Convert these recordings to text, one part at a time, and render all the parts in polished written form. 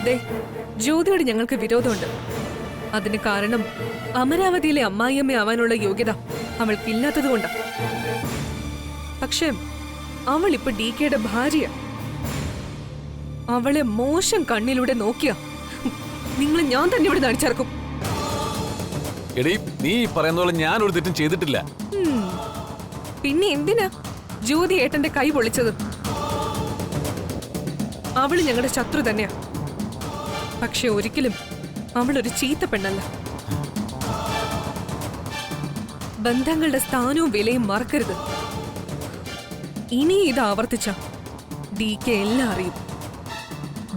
ദേ, ജ്യോതിയോട് ഞങ്ങൾക്ക് വിരോധമുണ്ട്. അതിന് കാരണം അമരാവതിയിലെ അമ്മായിയമ്മ ആവാനുള്ള യോഗ്യത അവൾക്കില്ലാത്തത് കൊണ്ടാണ്. പക്ഷേ അവൾ ഇപ്പൊ DKയുടെ ഭാര്യ. അവളെ മോശം കണ്ണിലൂടെ നോക്കിയ നിങ്ങൾ ഞാൻ തന്നെ ഇവിടെ നടിച്ചിറക്കും. എടീ, നീ പറയുന്ന പോലെ ഞാൻ ഒരു തെറ്റും ചെയ്തിട്ടില്ല. പിന്നെ എന്തിനാ ജ്യോതി ഏട്ടന്റെ കൈ പൊളിച്ചത്? അവള് ഞങ്ങളുടെ ശത്രു തന്നെയാ. പക്ഷെ ഒരിക്കലും അവളൊരു ചീത്ത പെണ്ണല്ല. ബന്ധങ്ങളുടെ സ്ഥാനവും വിലയും മറക്കരുത്. ഇനി ഇത് ആവർത്തിച്ച DK എല്ലാം അറിയും.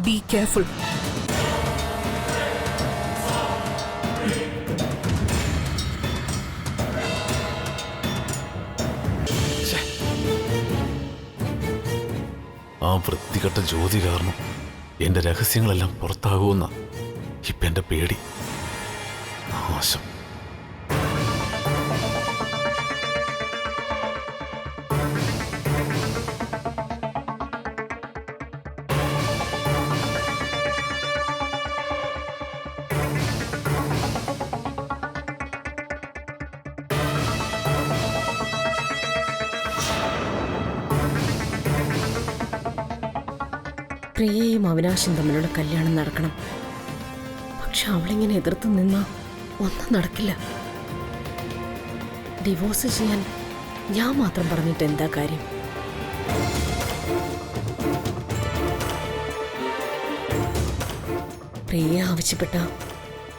Be careful. ആ വൃത്തികെട്ട ജ്യോതി കാരണം എന്റെ രഹസ്യങ്ങളെല്ലാം പുറത്താകുമെന്ന ഇപ്പൊ എന്റെ പേടി. നാശം. പ്രിയയും അവിനാശും തമ്മിലുള്ള കല്യാണം നടക്കണം. പക്ഷെ അവളിങ്ങനെ എതിർത്ത് നിന്നാ ഒന്നും നടക്കില്ല. ഡിവോഴ്സ് ചെയ്യാൻ ഞാൻ മാത്രം പറഞ്ഞിട്ട് എന്താ കാര്യം? പ്രിയ ആവശ്യപ്പെട്ട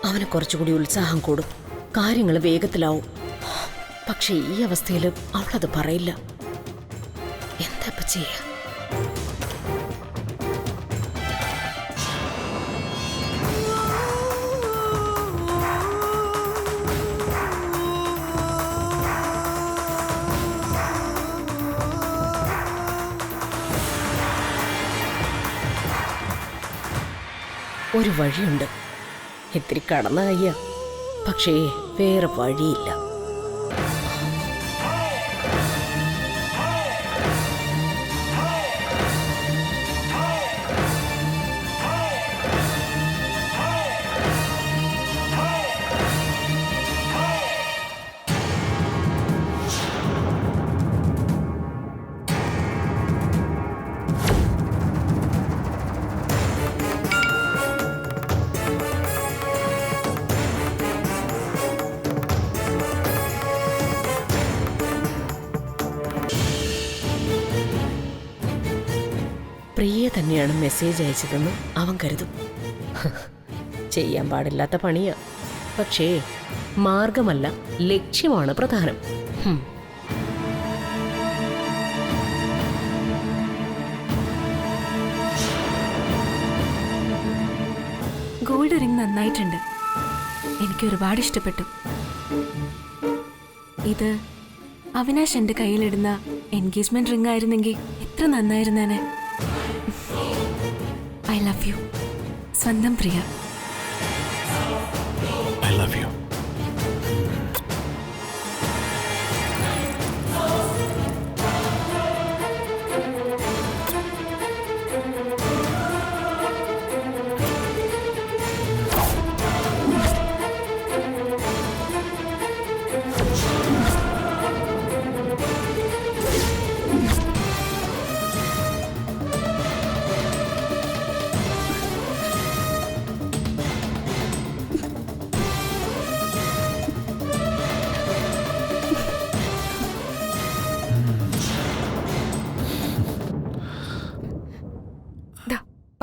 അവന് കുറച്ചുകൂടി ഉത്സാഹം കൂടും, കാര്യങ്ങൾ വേഗത്തിലാവും. പക്ഷെ ഈ അവസ്ഥയിൽ അവളത് പറയില്ല. എന്താ ഇപ്പൊ ചെയ്യാ? ഒരു വഴിയുണ്ട്. ഇത്തിരി കടന്ന കയ്യ, പക്ഷേ വേറെ വഴിയില്ല. പ്രിയ തന്നെയാണ് മെസ്സേജ് അയച്ചതെന്ന് അവൻ കരുതും. ചെയ്യാൻ പാടില്ലാത്ത പണിയാ. പക്ഷേ മാർഗമല്ല, ലക്ഷ്യമാണ് പ്രധാനം. ഗോൾഡ് റിംഗ് നന്നായിട്ടുണ്ട്. എനിക്ക് ഒരുപാട് ഇഷ്ടപ്പെട്ടു. ഇത് അവിനാശ് എൻ്റെ കയ്യിലിടുന്ന എൻഗേജ്മെന്റ് റിംഗ് ആയിരുന്നെങ്കിൽ എത്ര നന്നായിരുന്നേനെ. ഐ ലവ് യു, സ്വന്തം പ്രിയ. I love you.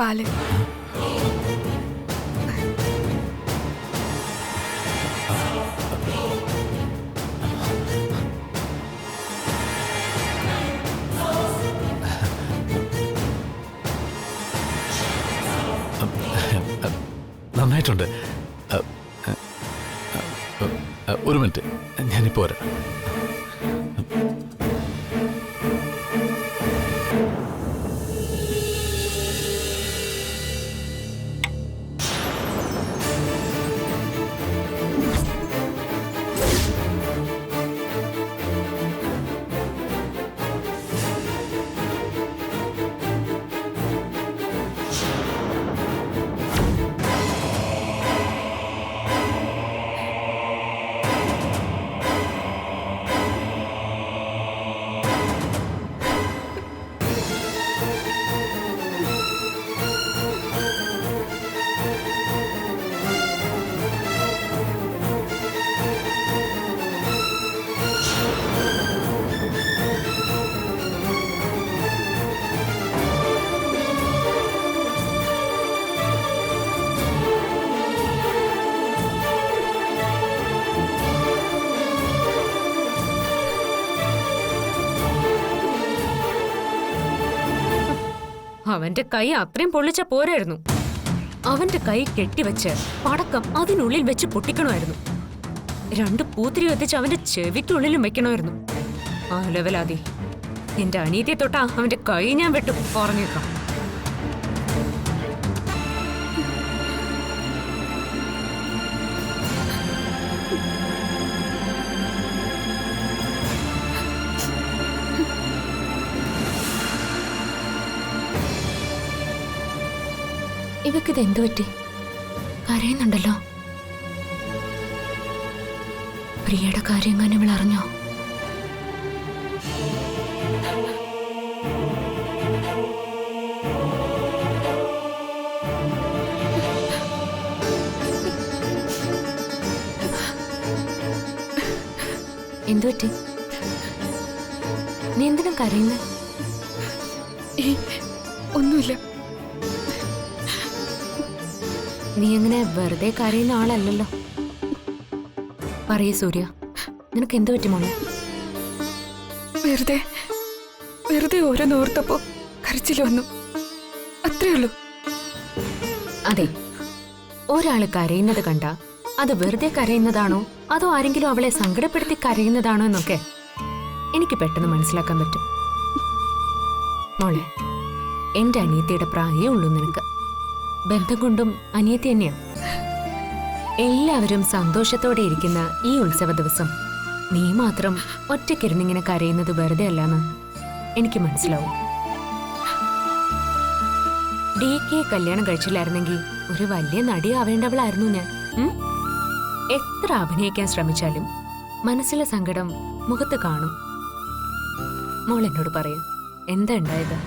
പാല്. നന്നായിട്ടുണ്ട്. ഒരു മിനിറ്റ്, ഞാനിപ്പോ വരാം. അവന്റെ കൈ അത്രയും പൊള്ളിച്ച പോരായിരുന്നു. അവന്റെ കൈ കെട്ടിവെച്ച് പടക്കം അതിനുള്ളിൽ വെച്ച് പൊട്ടിക്കണമായിരുന്നു. 2 പൂത്തിരി എത്തിച്ച് അവന്റെ ചെവിക്കുള്ളിലും വെക്കണമായിരുന്നു. ആ ലെവലാതി എന്റെ അനീതിയെ തൊട്ടാ അവന്റെ കൈ ഞാൻ വെട്ടും, പറഞ്ഞേക്കാം. ഇവക്കിത് എന്തു പറ്റി? കരയുന്നുണ്ടല്ലോ. പ്രിയയുടെ കാര്യം ഇവൾ അറിഞ്ഞോ? എന്തു പറ്റി? നീ എന്തിനാ കരയുന്നത്? ഒന്നുമില്ല. നീ അങ്ങനെ വെറുതെ കരയുന്ന ആളല്ലല്ലോ. പറയേ സൂര്യ, നിനക്ക് എന്തു പറ്റി മോളെ? വെറുതെ ഓരോന്നോർത്തപ്പോ കരച്ചിൽ വന്നു, അത്രേ ഉള്ളൂ. അതെ, ഒരാള് കരയുന്നത് കണ്ട അത് വെറുതെ കരയുന്നതാണോ അതോ ആരെങ്കിലും അവളെ സങ്കടപ്പെടുത്തി കരയുന്നതാണോ എന്നൊക്കെ എനിക്ക് പെട്ടെന്ന് മനസ്സിലാക്കാൻ പറ്റും. മോളെ, എന്റെ അനിയത്തിയുടെ പ്രായമേ ഉള്ളൂ നിനക്ക്. ബന്ധം കൊണ്ടും അനിയത്തി തന്നെയാ. എല്ലാവരും സന്തോഷത്തോടെ ഇരിക്കുന്ന ഈ ഉത്സവ ദിവസം നീ മാത്രം ഒറ്റയ്ക്കിരുന്നിങ്ങനെ കരയുന്നത് വെറുതെ അല്ലാന്ന് എനിക്ക് മനസ്സിലാവും. DK കല്യാണം കഴിച്ചില്ലായിരുന്നെങ്കിൽ ഒരു വലിയ നടിയാവേണ്ടവളായിരുന്നു ഞാൻ. എത്ര അഭിനയിക്കാൻ ശ്രമിച്ചാലും മനസ്സിലെ സങ്കടം മുഖത്ത് കാണും. മോൾ എന്നോട് പറയൂ, എന്താ ഉണ്ടായത്?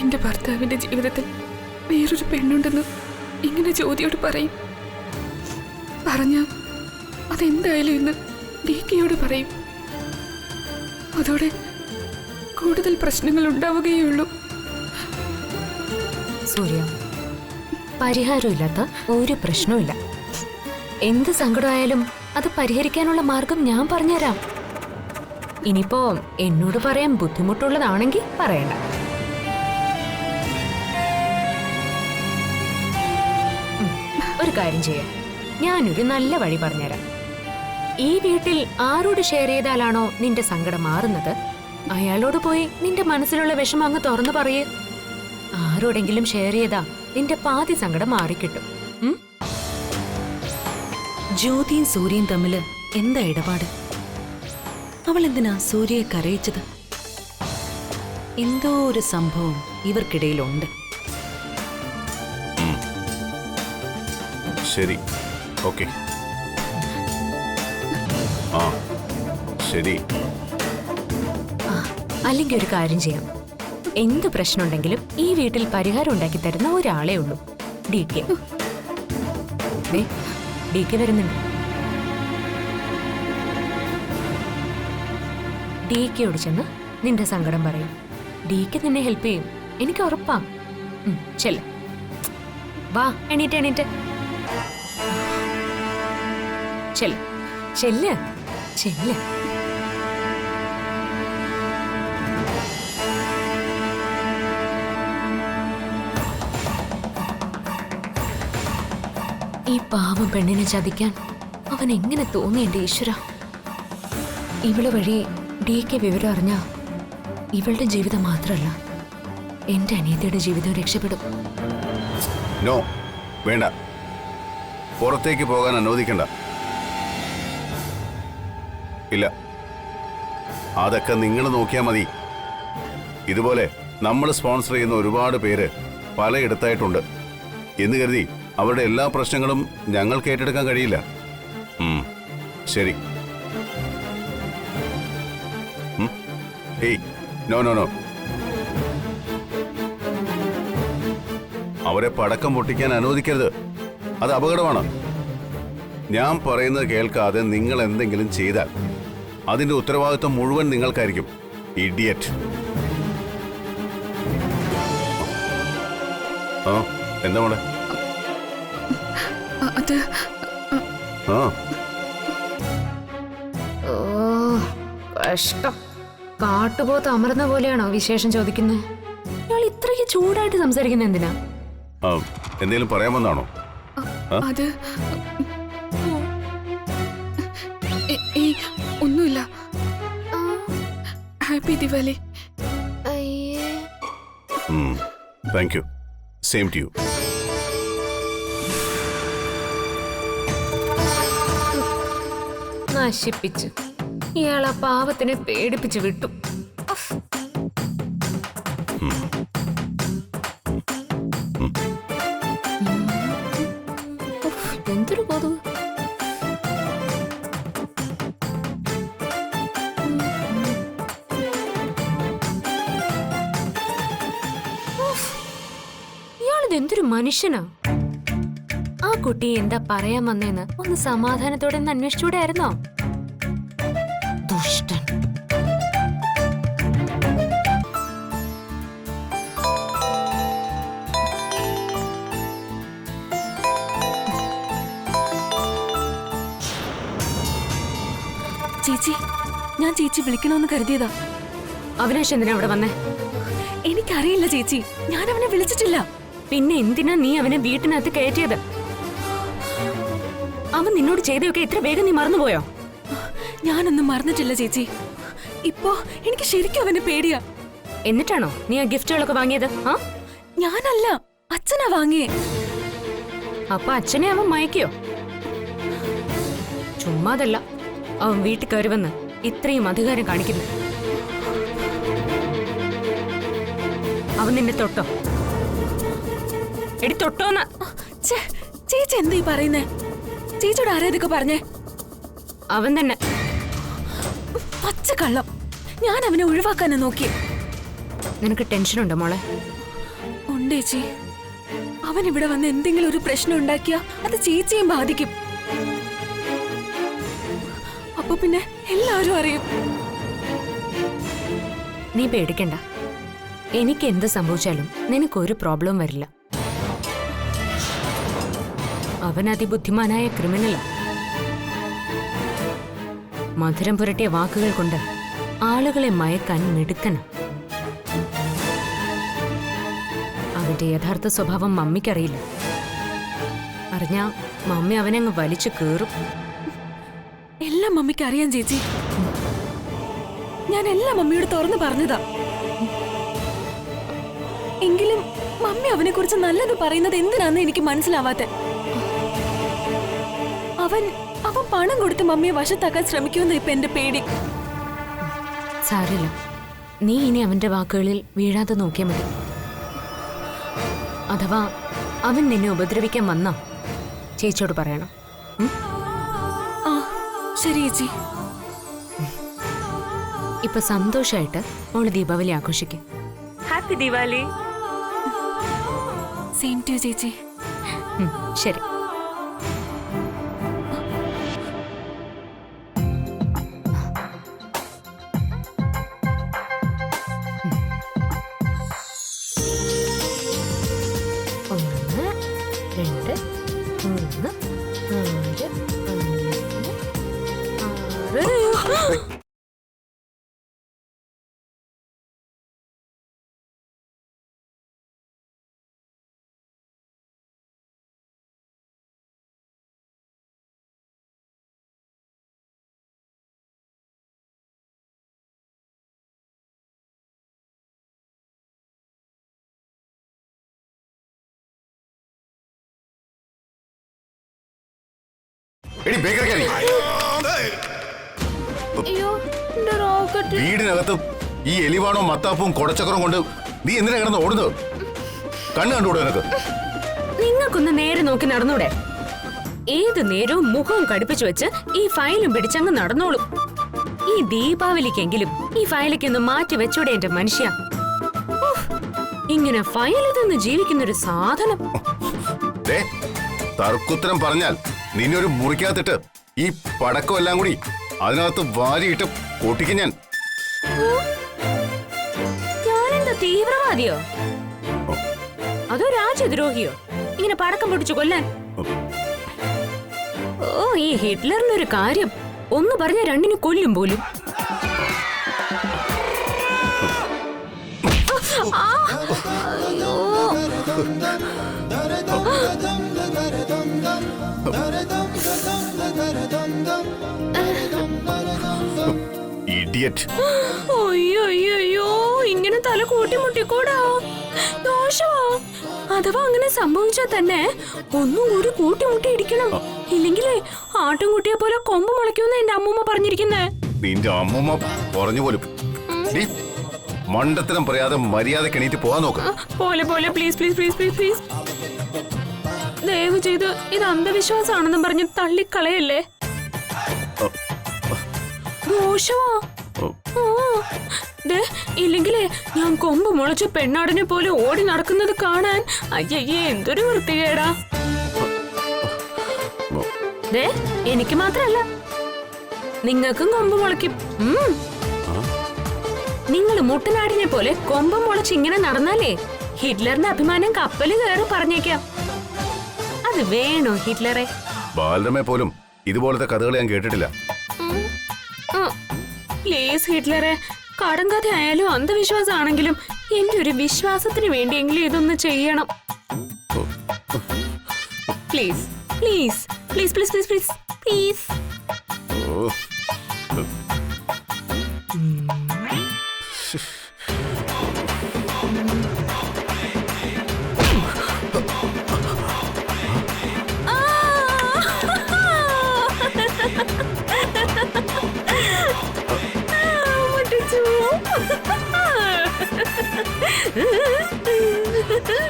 എന്റെ ഭർത്താവിന്റെ ജീവിതത്തിൽ വേറൊരു പെണ്ണുണ്ടെന്ന് ഇങ്ങനെ ജ്യോതിയോട് പറയും. പറഞ്ഞ അതെന്തായാലും ഇന്ന് DKയോട് പറയും. അതോടെ കൂടുതൽ പ്രശ്നങ്ങൾ ഉണ്ടാവുകയുള്ളൂ. സൂര്യ, പരിഹാരമില്ലാത്ത ഒരു പ്രശ്നവുമില്ല. എന്ത് സങ്കടമായാലും അത് പരിഹരിക്കാനുള്ള മാർഗം ഞാൻ പറഞ്ഞുതരാം. ഇനിയിപ്പോ എന്നോട് പറയാൻ ബുദ്ധിമുട്ടുള്ളതാണെങ്കിൽ പറയണ്ട. ഒരു കാര്യം ചെയ്യാം, ഞാനൊരു നല്ല വഴി പറഞ്ഞുതരാം. ഈ വീട്ടിൽ ആരോട് ഷെയർ ചെയ്താലാണോ നിന്റെ സങ്കടം മാറുന്നത്, അയാളോട് പോയി നിന്റെ മനസ്സിലുള്ള വിഷമം അങ്ങ് തുറന്നു പറയേ. ആരോടെങ്കിലും ഷെയർ ചെയ്താ നിന്റെ പാതി സങ്കടം മാറിക്കിട്ടും. ജ്യോതിയും സൂര്യയും തമ്മില് എന്താ ഇടപാട്? അവൾ എന്തിനാ സൂര്യയെ കരയിച്ചത്? എന്തോ ഒരു സംഭവം ഇവർക്കിടയിലുണ്ട്. ശരി, ഓക്കെ. ആ ശരി. അല്ലെങ്കിൽ ഒരു കാര്യം ചെയ്യാം, എന്ത് പ്രശ്നമുണ്ടെങ്കിലും ഈ വീട്ടിൽ പരിഹാരം ഉണ്ടാക്കി തരുന്ന ഒരാളേ ഉള്ളൂ, DK. DK വരുന്നുണ്ട്. DKയോട് ചെന്ന് നിന്റെ സങ്കടം പറയും. DK നിന്നെ ഹെൽപ്പ് ചെയ്യും, എനിക്ക് ഉറപ്പാ. ചെല്ല, വാ, എണീറ്റ് ചെല്ല് ചെല്ല് ചെല്ല്. ഈ പാവം പെണ്ണിനെ ചതിക്കാൻ അവൻ എങ്ങനെ തോന്നി എന്റെ ഈശ്വര. ഇവള് വഴി DK വിവരം അറിഞ്ഞ ഇവളുടെ ജീവിതം മാത്രമല്ല എന്റെ അനിയത്തിയുടെ ജീവിതം രക്ഷപ്പെടും. നോ, വേണ്ട. പുറത്തേക്ക് പോകാൻ അനുവദിക്കണ്ട. ഇല്ല, അതൊക്കെ നിങ്ങൾ നോക്കിയാൽ മതി. ഇതുപോലെ നമ്മൾ സ്പോൺസർ ചെയ്യുന്ന ഒരുപാട് പേര് പലയിടത്തായിട്ടുണ്ട് എന്ന് കരുതി അവരുടെ എല്ലാ പ്രശ്നങ്ങളും ഞങ്ങൾക്ക് ഏറ്റെടുക്കാൻ കഴിയില്ല. ശരി. ഏയ്, നോ നോ നോ. അവരെ പടക്കം പൊട്ടിക്കാൻ അനുവദിക്കരുത്, അത് അപകടമാണ്. ഞാൻ പറയുന്നത് കേൾക്കാതെ നിങ്ങൾ എന്തെങ്കിലും ചെയ്താൽ അതിന്റെ ഉത്തരവാദിത്വം മുഴുവൻ നിങ്ങൾക്കായിരിക്കും. ഇഡിയറ്റ്. ആ, എന്താ മോളെ? കഷ്ടം. കാട്ടുപോത്ത് അമർന്ന പോലെയാണോ വിശേഷം ചോദിക്കുന്നത്? ഇയാൾ ഇത്രയ്ക്ക് ചൂടായിട്ട് സംസാരിക്കുന്നത് എന്തിനാ? എന്തെങ്കിലും പറയാമെന്നാണോ? അത് ഒന്നുമില്ല. Happy Diwali. Thank you. Same to you. നശിപ്പിച്ചു. ഇയാളാ പാവത്തിനെ പേടിപ്പിച്ചു വിട്ടു. എന്തൊരു കൊതുക്. ഇയാളിതെന്തൊരു മനുഷ്യനാ. ആ കുട്ടി എന്താ പറയാൻ വന്നേന്ന് ഒന്ന് സമാധാനത്തോടെ ഒന്ന് അന്വേഷിച്ചൂടായിരുന്നോ? ദുഷ്ടൻ. ചേച്ചി, ഞാൻ ചേച്ചി വിളിക്കണമെന്ന് കരുതിയതാ. അവിനാശ് എന്തിനാ അവിടെ വന്നേ? എനിക്കറിയില്ല ചേച്ചി, ഞാൻ അവനെ വിളിച്ചിട്ടില്ല. പിന്നെ എന്തിനാ നീ അവനെ വീട്ടിനകത്ത് കയറ്റിയത്? അവൻ നിന്നോട് ചെയ്തതൊക്കെ ഇത്ര വേഗം നീ മറന്നുപോയോ? ഞാനൊന്നും മറന്നിട്ടില്ല ചേച്ചി. ഇപ്പോ എനിക്ക് ശരിക്കും അവനെ പേടിയാ. എന്നിട്ടാണോ നീ ആ ഗിഫ്റ്റുകളൊക്കെ വാങ്ങിയത്? ആ, ഞാനല്ല, അച്ഛനാ വാങ്ങിയേ. അപ്പൊ അച്ഛനെ അവൻ മയക്കിയോ? ചുമ്മാതല്ല അവൻ വീട്ടിൽ കയറിവന്ന് ഇത്രയും അധികാരം കാണിക്കുന്നു. അവൻ നിന്നെ തൊട്ടോ? എടി തൊട്ടോന്ന്. ചേച്ചി എന്താ ഈ പറയുന്നേ? ചേച്ചിയോട് ആരാ ഇതൊക്കെ പറഞ്ഞേ? അവൻ തന്നെ. പച്ച കള്ളം. ഞാൻ അവനെ ഒഴിവാക്കാനാ നോക്കി. നിനക്ക് ടെൻഷനുണ്ടോ മോളെ? ഉണ്ട് ചേച്ചി. അവൻ ഇവിടെ വന്ന് എന്തെങ്കിലും ഒരു പ്രശ്നം ഉണ്ടാക്കിയാ അത് ചേച്ചിയും ബാധിക്കും. അപ്പൊ പിന്നെ എല്ലാവരും അറിയും. നീ പേടിക്കണ്ട. എനിക്ക് എന്ത് സംഭവിച്ചാലും നിനക്കൊരു പ്രോബ്ലം വരില്ല. അവൻ അതിബുദ്ധിമാനായ ക്രിമിനലാ. മധുരം പുരട്ടിയ വാക്കുകൾ കൊണ്ട് ആളുകളെ മയക്കാൻ മിടുക്കനാ. അവന്റെ യഥാർത്ഥ സ്വഭാവം മമ്മിക്കറിയില്ല. അറിഞ്ഞാ മമ്മി അവനെ അങ്ങ് വലിച്ചു കേറും. എല്ലാം മമ്മിക്ക് അറിയാം ചേച്ചി. ഞാൻ എല്ലാം മമ്മിയോട് തുറന്നു പറഞ്ഞതാ. എങ്കിലും മമ്മി അവനെ കുറിച്ച് നല്ലത് പറയുന്നത് എന്തിനാന്ന് എനിക്ക് മനസ്സിലാവാത്തെ. അവൻ പണം കൊടുത്ത് മമ്മിയെ വശത്താക്കാൻ ശ്രമിക്കുമെന്ന് ഇപ്പൊ എന്റെ പേടി. സാരില്ല, നീ ഇനി അവന്റെ വാക്കുകളിൽ വീഴാതെ നോക്കിയാൽ മതി. അഥവാ അവൻ നിന്നെ ഉപദ്രവിക്കാൻ വന്നാ ചേച്ചിയോട് പറയണം. ആ ശരി ചേച്ചി. ഇപ്പൊ സന്തോഷായിട്ട് മോള് ദീപാവലി ആഘോഷിക്കും. ഹാപ്പി ദിവാലി. സെയിം ടു ചേച്ചി. ശരി. ഒന്ന്, രണ്ട്, മൂന്ന്, നാല്, അഞ്ച്, ആറ്. വീടിനകത്ത് ഈ എലിവാണോ മത്താപ്പും കൊടച്ചക്കറും കൊണ്ട് നീ എന്തിനാ കിടന്ന് ഓടുന്നത്? കണ്ണു കണ്ടുകൂടെ നിനക്ക്? നിങ്ങൾക്കൊന്ന് നേരെ നോക്കി നടന്നൂടെ? ഏത് നേരവും മുഖവും കടുപ്പിച്ചു വെച്ച് ഈ ഫയലും പിടിച്ചങ്ങ് നടന്നോളും. ഈ ദീപാവലിക്കെങ്കിലും ഈ ഫയലൊക്കെ ഒന്ന് മാറ്റി വെച്ചൂടെ എന്റെ മനുഷ്യ? ഇങ്ങനെ ഫയലിൽ നിന്ന് ജീവിക്കുന്നൊരു സാധനം. തർക്കുത്തരം പറഞ്ഞാൽ നിന്നൊരു മുറിക്കകത്തിട്ട് ഈ പടക്കം എല്ലാം കൂടി അതിനകത്ത് വാരിയിട്ട് പൊട്ടിക്കും ഞാൻ. ഞാനെന്താ തീവ്രവാദിയോ അതോ രാജ്യദ്രോഹിയോ ഇങ്ങനെ പടക്കം പൊട്ടിച്ചു കൊല്ലാൻ? ഓ, ഈ ഹിറ്റ്ലറിനൊരു കാര്യം ഒന്ന് പറഞ്ഞ രണ്ടിന് കൊല്ലും പോലും. ഇഡിയറ്റ്. അയ്യോ അയ്യോ അയ്യോ ഇങ്ങനെ തല കൂട്ടിമുട്ടിക്കൂടാ, ദോഷമാ. അഥവാ അങ്ങനെ സംഭവിച്ചാൽ തന്നെ ഒന്നും കൂടി കൂട്ടിമുട്ടി ഇടിക്കണം, ഇല്ലെങ്കിലേ ആട്ടുംകുട്ടിയെ പോലെ കൊമ്പ് മുളയ്ക്കുമെന്ന് എന്റെ അമ്മൂമ്മ പറഞ്ഞിരിക്കുന്നേ. നിന്റെ അമ്മൂമ്മ പറഞ്ഞു പോലും. നീ മണ്ടത്തരം പറയാതെ മര്യാദക്ക് എണീറ്റ് പോകാൻ നോക്ക്. പോലെ പോലെ please please please please please. ദയവ് ചെയ്ത് ഇത് അന്ധവിശ്വാസമാണെന്നും പറഞ്ഞ് തള്ളിക്കളയല്ലേ. ദോഷമാ. ഇല്ലെങ്കിലേ ഞാൻ കൊമ്പ് മുളച്ച പെണ്ണാടിനെ പോലെ ഓടി നടക്കുന്നത് കാണാൻ അയ്യയ്യേ എന്തൊരു വൃത്തികേടാ. എനിക്ക് മാത്രല്ല, നിങ്ങൾക്കും കൊമ്പ് മുളയ്ക്കും. നിങ്ങൾ മുട്ടനാടിനെ പോലെ കൊമ്പ് മുളച്ച് ഇങ്ങനെ നടന്നാലേ ഹിറ്റ്ലറിന്റെ അഭിമാനം കപ്പല് കയറി പറഞ്ഞേക്കാം. അത് വേണോ ഹിറ്റ്ലറെ? ബാലരമയെ പോലും ഇതുപോലത്തെ കഥകൾ ഞാൻ കേട്ടിട്ടില്ല. പ്ലീസ് ഹിറ്റ്ലറെ, കടങ്കഥ ആയാലും അന്ധവിശ്വാസമാണെങ്കിലും എന്റെ ഒരു വിശ്വാസത്തിന് വേണ്ടിയെങ്കിലും ഇതൊന്ന് ചെയ്യണം. Please please please please please please please.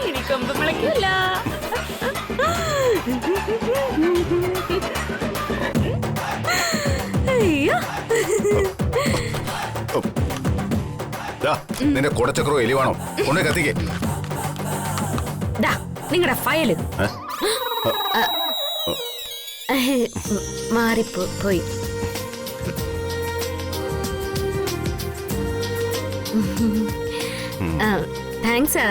ഇനി കൊമ്പ് മുളയ്ക്കില്ല. അയ്യോ, നിന്റെ കൊടച്ചക്രോ എലിവാണോ കൊണ്ടേ കത്തിക്കേ. നിങ്ങളുടെ ഫയല് മാറിപ്പോയി. താങ്ക്സ്.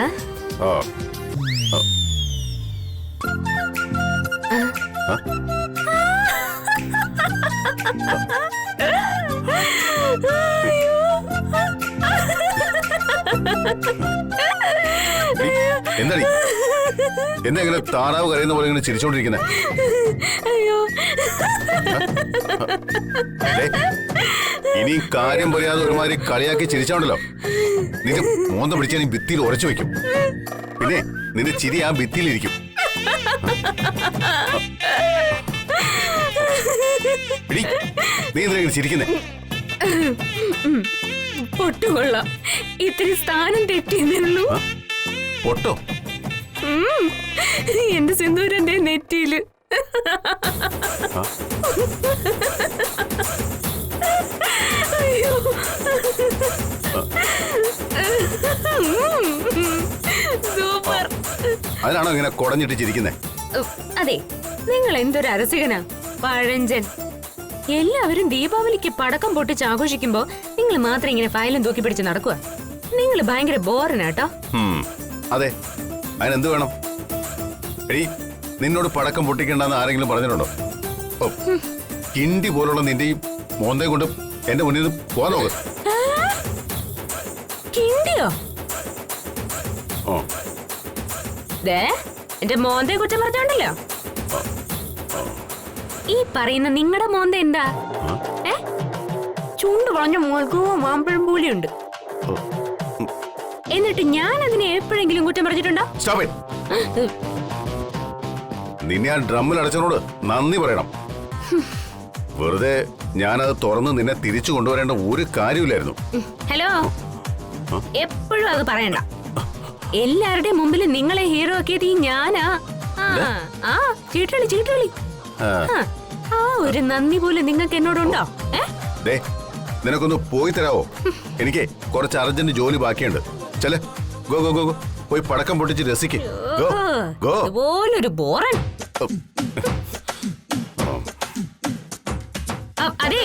എന്താ എന്താ ഇങ്ങനെ താറാവ് കരയുന്ന പോലെ ഇങ്ങനെ ചിരിച്ചോണ്ടിരിക്കുന്നേ? ഇനി കാര്യം പറയാതെ ഒരുമാതിരി കളിയാക്കി ചിരിച്ചാണ്ടല്ലോ, നിന്റെ മോന്ത പിടിച്ചാൽ നീ ഭിത്തിയിൽ ഉറച്ചു വെക്കും. പിന്നെ നിന്റെ ചിരി ആ ഭിത്തിയിലിരിക്കും. നീ എന്താ ഇങ്ങനെ ചിരിക്കുന്നേ? പൊട്ടുകൊള്ളാം, ഇത്തിരി സ്ഥാനം തെറ്റിയെന്നുള്ളൂ. പൊട്ടോ? എന്റെ സിന്ദൂരന്റെ നെറ്റിയില്. സൂപ്പർ. അതിനാണോ ഇങ്ങനെ കുടഞ്ഞിട്ട് ചിരിക്കുന്നേ? അതെ, നിങ്ങൾ എന്തൊരു അരസികനാ, പഴഞ്ചൻ. എല്ലാവരും ദീപാവലിക്ക് പടക്കം പൊട്ടിച്ച് ആഘോഷിക്കുമ്പോ നിങ്ങൾ മാത്രം ഇങ്ങനെ ഫയലും തൂക്കി പിടിച്ച് നടക്കുക. നിങ്ങൾ ഭയങ്കര ബോറനാട്ടോ. അതെ, അതിനെന്ത് വേണം? എടീ, നിന്നോട് പടക്കം പൊട്ടിക്കണ്ടെന്ന് ആരെങ്കിലും പറഞ്ഞിട്ടുണ്ടോ? ഓ, കിണ്ടി പോലുള്ള നിന്റെ ഈ മോന്തയെ കൊണ്ട് എന്റെ മുന്നിൽ നിന്ന് പോകാൻ നോക്ക്. കിണ്ടിയോ? ഓ, എന്റെ മോന്തയെ കുറ്റം പറഞ്ഞോണ്ടല്ലോ. ഈ പറയുന്ന നിങ്ങളുടെ മോന്ത എന്താ? ചൂണ്ട് വളഞ്ഞ മുളകവും മാമ്പഴം പൂലിയുണ്ട്. എന്നിട്ട് ഞാൻ അതിനെ എപ്പോഴെങ്കിലും കുറ്റം പറഞ്ഞിട്ടുണ്ടോ? നിന്നെ ആ ഡ്രമ്മിൽ അടച്ചതിനോട് നന്ദി പറയണം. വെറുതെ ഞാനത് തുറന്ന് നിന്നെ തിരിച്ചു കൊണ്ടുവരേണ്ട ഒരു കാര്യമില്ലായിരുന്നു. ഹലോ, എപ്പോഴും അത് പറയണ്ട. എല്ലാവരുടെയും മുമ്പിൽ നിങ്ങളെ ഹീറോ ആക്കിയത് ഈ ഞാനാ. ചീട്ടളി ചീട്ടളി. ആ ഒരു നന്ദി പോലെ നിങ്ങൾക്ക് എന്നോടുണ്ടോ? നിനക്കൊന്ന് പോയി തരാവോ? എനിക്ക് കുറച്ച് അർജന്റ് ജോലി ബാക്കിയുണ്ട്. ചെല്, ഗോ ഗോ ഗോ ഗോ, പോയി പടക്കം പൊട്ടിച്ച് രസിക്ക്. ഇതുപോലൊരു ബോറൻ. അതെ,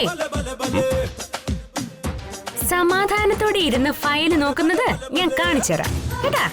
സമാധാനത്തോടെ ഇരുന്ന് ഫയൽ നോക്കുന്നത് ഞാൻ കാണിച്ചു തരാം കേട്ടാ.